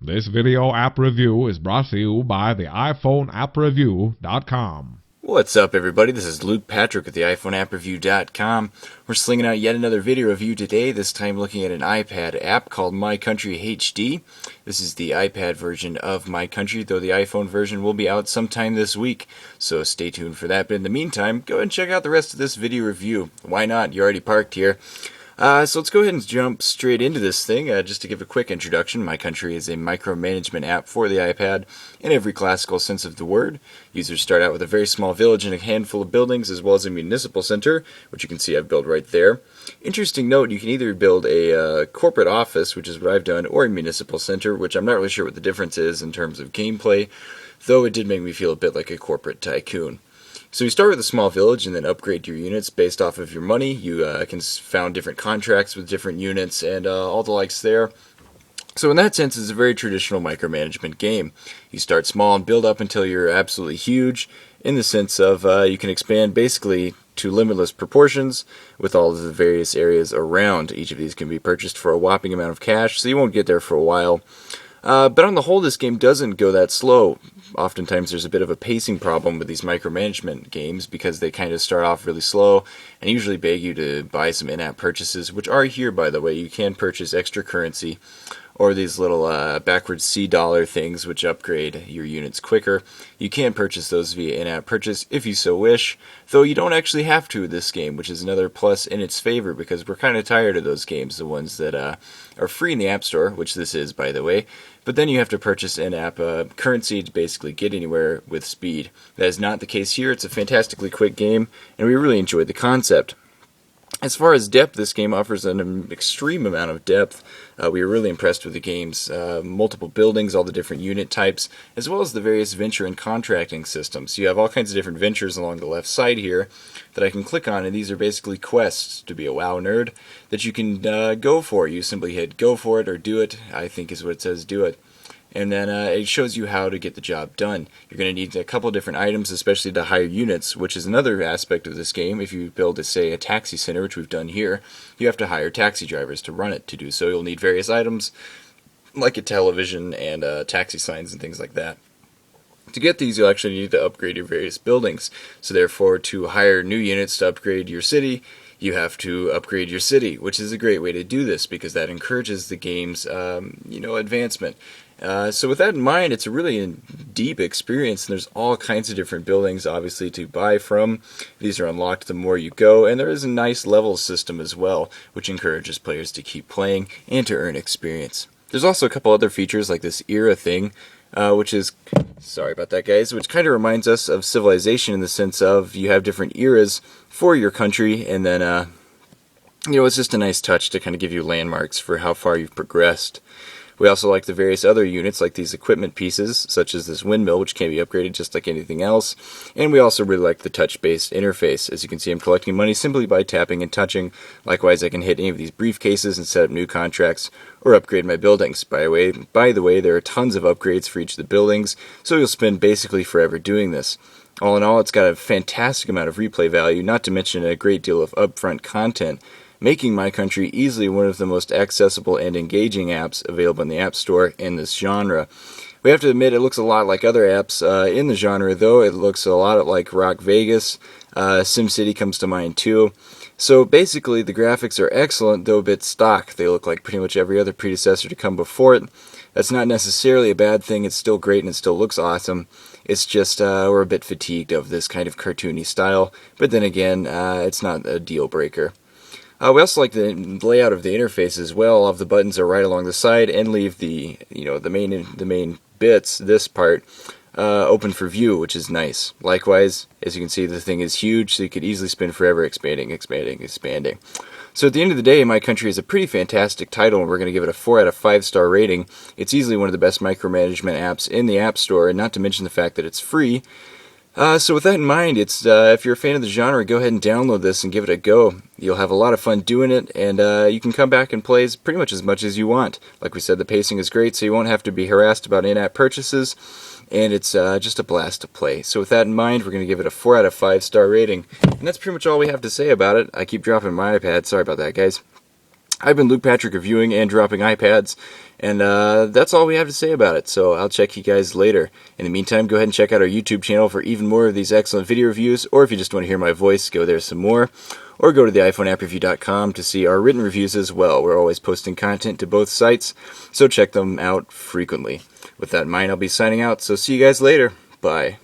This video app review is brought to you by the iPhoneAppReview.com. What's up, everybody? This is Luke Patrick at the iPhoneAppReview.com. We're slinging out yet another video review today, this time looking at an iPad app called My Country HD. This is the iPad version of My Country, though the iPhone version will be out sometime this week, so stay tuned for that. But in the meantime, go ahead and check out the rest of this video review. Why not? You're already parked here. So let's go ahead and jump straight into this thing. Just to give a quick introduction, My Country is a micromanagement app for the iPad in every classical sense of the word. Users start out with a very small village and a handful of buildings, as well as a municipal center, which you can see I've built right there. Interesting note, you can either build a corporate office, which is what I've done, or a municipal center, which I'm not really sure what the difference is in terms of gameplay, though it did make me feel a bit like a corporate tycoon. So you start with a small village and then upgrade your units based off of your money. You can found different contracts with different units and all the likes there. So in that sense, it's a very traditional micromanagement game. You start small and build up until you're absolutely huge, in the sense of you can expand basically to limitless proportions with all of the various areas around. Each of these can be purchased for a whopping amount of cash, so you won't get there for a while. But on the whole, this game doesn't go that slow. Oftentimes there's a bit of a pacing problem with these micromanagement games because they kind of start off really slow and usually beg you to buy some in-app purchases, which are here, by the way. You can purchase extra currency or these little backwards C dollar things which upgrade your units quicker. You can purchase those via in-app purchase if you so wish, though you don't actually have to with this game, which is another plus in its favor because we're kind of tired of those games, the ones that are free in the App Store, which this is, by the way, but then you have to purchase in-app currency to basically get anywhere with speed. That is not the case here. It's a fantastically quick game, and we really enjoyed the concept. As far as depth, this game offers an extreme amount of depth. We were really impressed with the game's multiple buildings, all the different unit types, as well as the various venture and contracting systems. You have all kinds of different ventures along the left side here that I can click on, and these are basically quests to be a WoW nerd that you can go for. You simply hit go for it or do it, I think is what it says, do it. And then it shows you how to get the job done. You're going to need a couple different items, especially to hire units, which is another aspect of this game. If you build, say, a taxi center, which we've done here, you have to hire taxi drivers to run it. To do so, you'll need various items, like a television and taxi signs and things like that. To get these, you'll actually need to upgrade your various buildings. So therefore, to hire new units to upgrade your city, you have to upgrade your city, which is a great way to do this because that encourages the game's advancement. So with that in mind, it's a really deep experience, and there's all kinds of different buildings, obviously, to buy from. These are unlocked the more you go, and there is a nice level system as well, which encourages players to keep playing and to earn experience. There's also a couple other features, like this era thing, which is, sorry about that, guys, which kind of reminds us of Civilization in the sense of you have different eras for your country, and then, it's just a nice touch to kind of give you landmarks for how far you've progressed. We also like the various other units, like these equipment pieces, such as this windmill, which can be upgraded just like anything else. And we also really like the touch-based interface. As you can see, I'm collecting money simply by tapping and touching. Likewise, I can hit any of these briefcases and set up new contracts or upgrade my buildings. By the way, there are tons of upgrades for each of the buildings, so you'll spend basically forever doing this. All in all, it's got a fantastic amount of replay value, not to mention a great deal of upfront content, making My Country easily one of the most accessible and engaging apps available in the App Store in this genre. We have to admit it looks a lot like other apps in the genre, though. It looks a lot like Rock Vegas. SimCity comes to mind too. So basically the graphics are excellent, though a bit stock. They look like pretty much every other predecessor to come before it. That's not necessarily a bad thing. It's still great and it still looks awesome. It's just we're a bit fatigued of this kind of cartoony style, but then again, it's not a deal breaker. We also like the layout of the interface as well. All of the buttons are right along the side and leave the main bits, this part, open for view, which is nice. Likewise, as you can see, the thing is huge, so you could easily spin forever expanding. So at the end of the day, My Country is a pretty fantastic title, and we're going to give it a 4 out of 5 star rating. It's easily one of the best micromanagement apps in the App Store, and not to mention the fact that it's free. So with that in mind, if you're a fan of the genre, go ahead and download this and give it a go. You'll have a lot of fun doing it, and you can come back and play pretty much as much as you want. Like we said, the pacing is great, so you won't have to be harassed about in-app purchases, and it's just a blast to play. So with that in mind, we're going to give it a 4 out of 5 star rating, and that's pretty much all we have to say about it. I keep dropping my iPad, sorry about that, guys. I've been Luke Patrick reviewing and dropping iPads, and that's all we have to say about it, so I'll check you guys later. In the meantime, go ahead and check out our YouTube channel for even more of these excellent video reviews, or if you just want to hear my voice, go there some more. Or go to the iPhoneAppReview.com to see our written reviews as well. We're always posting content to both sites, so check them out frequently. With that in mind, I'll be signing out, so see you guys later. Bye.